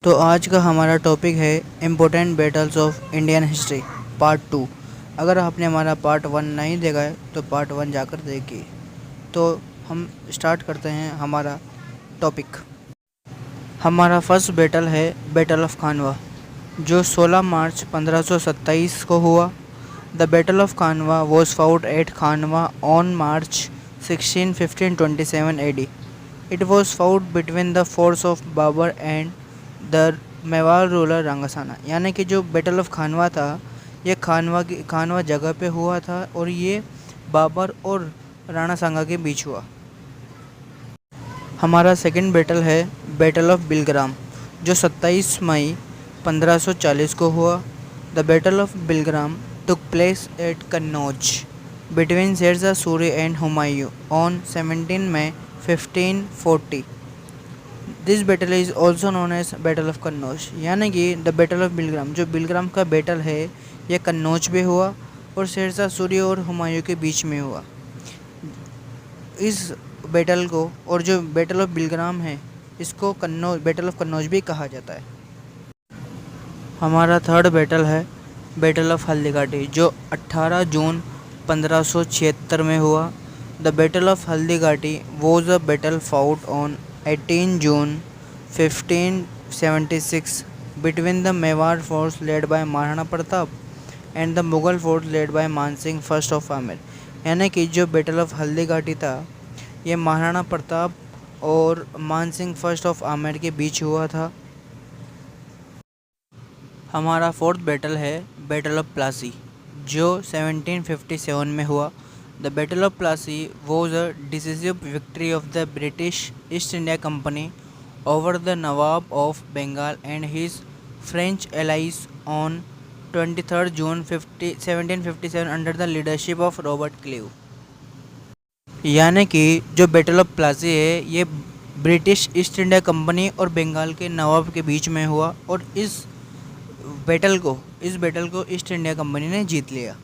तो आज का हमारा टॉपिक है important battles of Indian history part 2। अगर आपने हमारा पार्ट 1 नहीं देखा है तो पार्ट 1 जाकर देखिए। तो हम स्टार्ट करते हैं हमारा टॉपिक। हमारा फर्स्ट बैटल है बैटल ऑफ खानवा, जो 16 मार्च 1527 को हुआ। The battle of Khanwa was fought at Khanwa on March 16, 1527 AD. It was fought between the force of Babur and the Mewar ruler रंगासाना। यानी कि जो बैटल ऑफ खानवा था ये खानवा जगह पे हुआ था और ये बाबर और राणा सांगा के बीच हुआ। हमारा सेकंड बैटल है बैटल ऑफ बिलग्राम, जो 27 मई 1540 को हुआ। The battle of Bilgram took place at Kannauj between Sher Shah एंड and on 17 May 1540. This battle is also known as battle of Kannauj. यानी कि द बैटल ऑफ बिलग्राम, जो बिलग्राम का बैटल है यह कन्नौज पे हुआ और शेरशाह सूरी और हुमायूं के बीच में हुआ। इस बैटल को और जो बैटल ऑफ बिलग्राम है इसको बैटल ऑफ कन्नौज भी कहा जाता है। हमारा थर्ड बैटल है बैटल ऑफ हल्दीघाटी, जो 18 जून 1576 में हुआ। The battle of Haldighati was a battle fought on 18 June 1576 between the Mewar force led by Maharana Pratap and the Mughal force led by Mansingh first of Amer. यानी कि जो बैटल ऑफ हल्दीघाटी था ये महाराणा प्रताप और मानसिंह फर्स्ट ऑफ आमेर के बीच हुआ था। हमारा फोर्थ बैटल है बैटल ऑफ प्लासी, जो 1757 में हुआ। The battle of Plassey was a decisive victory of the British East India Company over the Nawab of Bengal and his French allies on 23 June 1757 under the leadership of Robert Clive. यानी कि जो battle of Plassey है ये British East India company और बंगाल के नवाब के बीच में हुआ और इस बैटल को ईस्ट इंडिया कंपनी ने जीत लिया।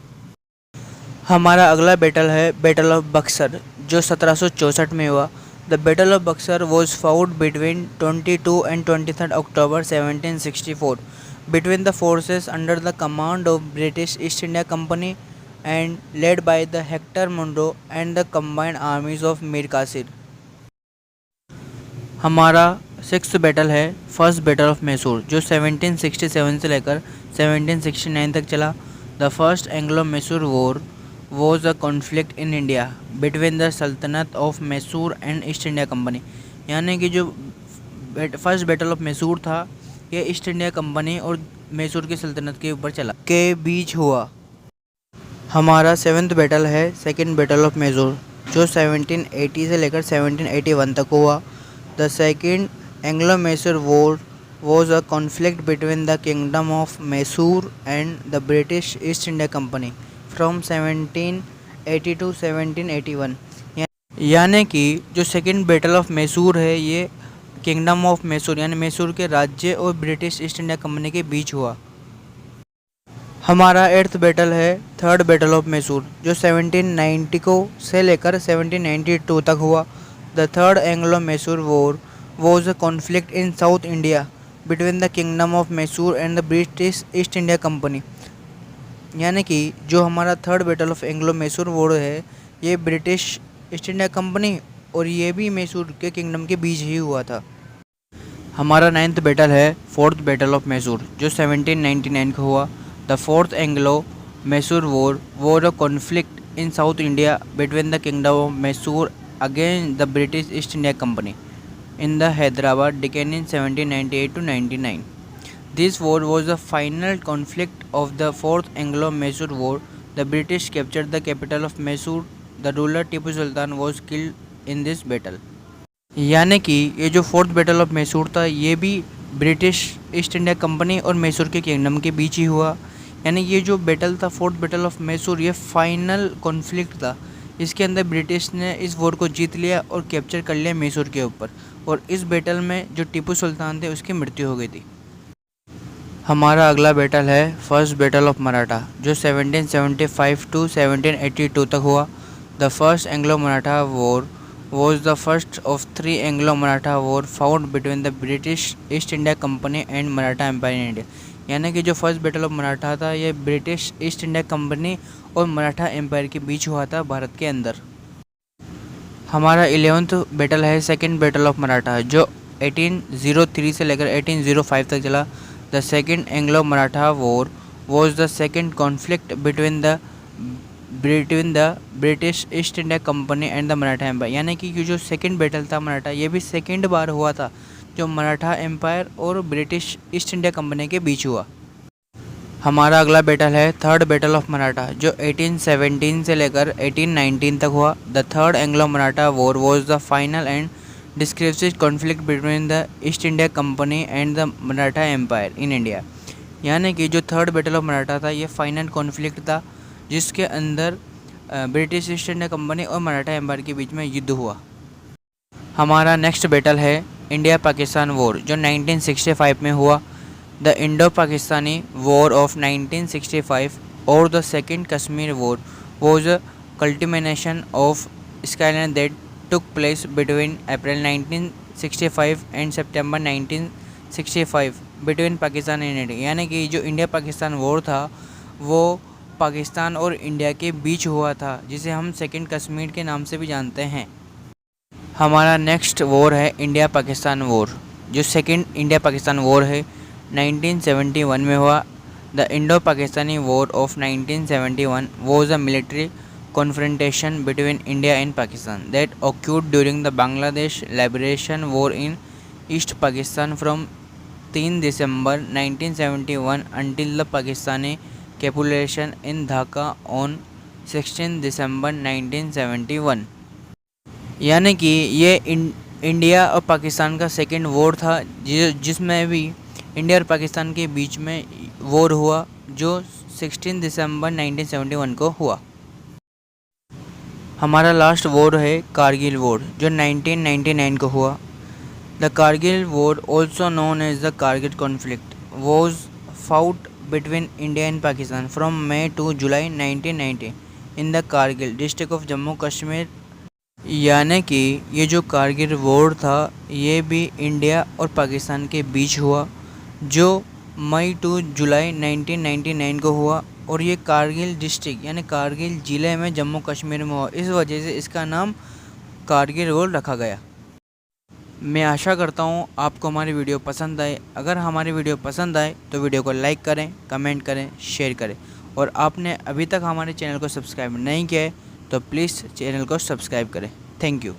हमारा अगला बैटल है बैटल ऑफ बक्सर, जो 1764 में हुआ। The battle of Buxar was fought between 22 and 23 October 1764 between the forces under the command of British East India Company and led by the Hector Munro and the combined armies of Mir Qasim. हमारा sixth battle है first battle of Mysore, जो 1767 से लेकर 1769 तक चला। The first Anglo Mysore war was a conflict in India between the sultanate of Mysore and east India company. यानी कि जो फर्स्ट बैटल ऑफ मैसूर था ये ईस्ट इंडिया कंपनी और मैसूर की सल्तनत के ऊपर चला के बीच हुआ। हमारा सेवन्थ बैटल है सेकेंड बैटल ऑफ मैसूर, जो 1780 से लेकर 1781 तक हुआ। The second एंग्लो-मैसूर war was a conflict between the Kingdom of Mysore and the British East India Company from 1780 to 1781। यानी कि जो सेकेंड बैटल ऑफ मैसूर है ये किंगडम ऑफ मैसूर यानी मैसूर के राज्य और ब्रिटिश ईस्ट इंडिया कंपनी के बीच हुआ। हमारा एट्थ बैटल है थर्ड बैटल ऑफ मैसूर, जो 1790 को से लेकर 1792 तक हुआ। The third Anglo Mysore war was a conflict in South India between the Kingdom of Mysore and the British East India Company। यानी कि जो हमारा third battle of Anglo Mysore war है ये ब्रिटिश ईस्ट इंडिया कंपनी और ये भी मैसूर के किंगडम के बीच ही हुआ था। हमारा नाइन्थ बैटल है फोर्थ बैटल ऑफ मैसूर, जो 1799 को हुआ। The fourth Anglo Mysore war war a conflict in south India between the kingdom of Mysore against the British East India company in the Hyderabad Deccan in 1798 to 99. This war was the final conflict of the Fourth Anglo-Mysore War. The British captured the capital of Mysore. The ruler Tipu Sultan was killed in this battle. यानी कि ये जो fourth battle of Mysore था ये भी British East India company और मैसूर के kingdom के बीच ही हुआ। यानी ये जो बैटल था फोर्थ बैटल ऑफ मैसूर ये फाइनल कॉन्फ्लिक्ट था। इसके अंदर ब्रिटिश ने इस वॉर को जीत लिया और कैप्चर कर लिया मैसूर के ऊपर और इस बैटल में जो टीपू सुल्तान थे उसकी मृत्यु हो गई थी। हमारा अगला बैटल है फर्स्ट बैटल ऑफ मराठा, जो 1775 टू 1782 तक हुआ। The first Anglo Maratha war was the first of three Anglo-Maratha war fought between the British East India Company and Maratha Empire in India। यानी कि जो फर्स्ट बैटल ऑफ मराठा था ये British East India company और Maratha empire के बीच हुआ था भारत के अंदर। हमारा 11th बैटल है सेकेंड बैटल ऑफ मराठा जो 1803 से लेकर 1805 तक चला। The second Anglo Maratha war was the second conflict between the British East India Company and the Maratha empire. यानी कि जो सेकेंड बैटल था मराठा ये भी सेकेंड बार हुआ था जो मराठा एम्पायर और ब्रिटिश ईस्ट इंडिया कंपनी के बीच हुआ। हमारा अगला बैटल है थर्ड बैटल ऑफ मराठा जो 1817 से लेकर 1819 तक हुआ। The third Anglo Maratha war was the final and descriptive conflict between the East India Company and the Maratha empire in India. यानी कि जो थर्ड बैटल ऑफ मराठा था ये फाइनल कॉन्फ्लिक्ट था जिसके अंदर ब्रिटिश ईस्ट इंडिया कंपनी और मराठा एम्पायर के बीच में युद्ध हुआ। हमारा नेक्स्ट बैटल है इंडिया पाकिस्तान वॉर जो 1965 में हुआ। The Indo Pakistani war of 1965 और the second Kashmir war was a culmination of skyline that took place between April 1965 and September 1965 बिटवीन पाकिस्तान एंड इंडिया। यानी कि जो इंडिया पाकिस्तान वॉर था वो पाकिस्तान और इंडिया के बीच हुआ था जिसे हम सेकेंड कश्मीर के नाम से भी जानते हैं। हमारा नेक्स्ट वॉर है इंडिया पाकिस्तान वॉर जो सेकेंड इंडिया पाकिस्तान वॉर है 1971 में हुआ। The Indo Pakistani war of 1971 was a military confrontation between India and Pakistan that occurred during the Bangladesh liberation war in East Pakistan from 3 December 1971 until the Pakistani capitulation in Dhaka on 16 December 1971। यानी कि ये India और पाकिस्तान का second war था जिसमें भी India और पाकिस्तान के बीच में वॉर हुआ जो 16 दिसंबर 1971 को हुआ। हमारा लास्ट वॉर है कारगिल वॉर जो 1999 को हुआ। The Kargil war also known as the Kargil conflict was fought between India and Pakistan from May to July 1990 in the Kargil district of Jammu Kashmir. यानी कि ये जो कारगिल वॉर था ये भी इंडिया और पाकिस्तान के बीच हुआ जो मई टू जुलाई 1999 को हुआ और ये कारगिल डिस्ट्रिक्ट यानी कारगिल ज़िले में जम्मू कश्मीर में हुआ। इस वजह से इसका नाम कारगिल वॉर रखा गया। मैं आशा करता हूँ आपको हमारी वीडियो पसंद आए। अगर हमारी वीडियो पसंद आए तो वीडियो को लाइक करें, कमेंट करें, शेयर करें और आपने अभी तक हमारे चैनल को सब्सक्राइब नहीं किया है तो प्लीज़ चैनल को सब्सक्राइब करें। Thank you.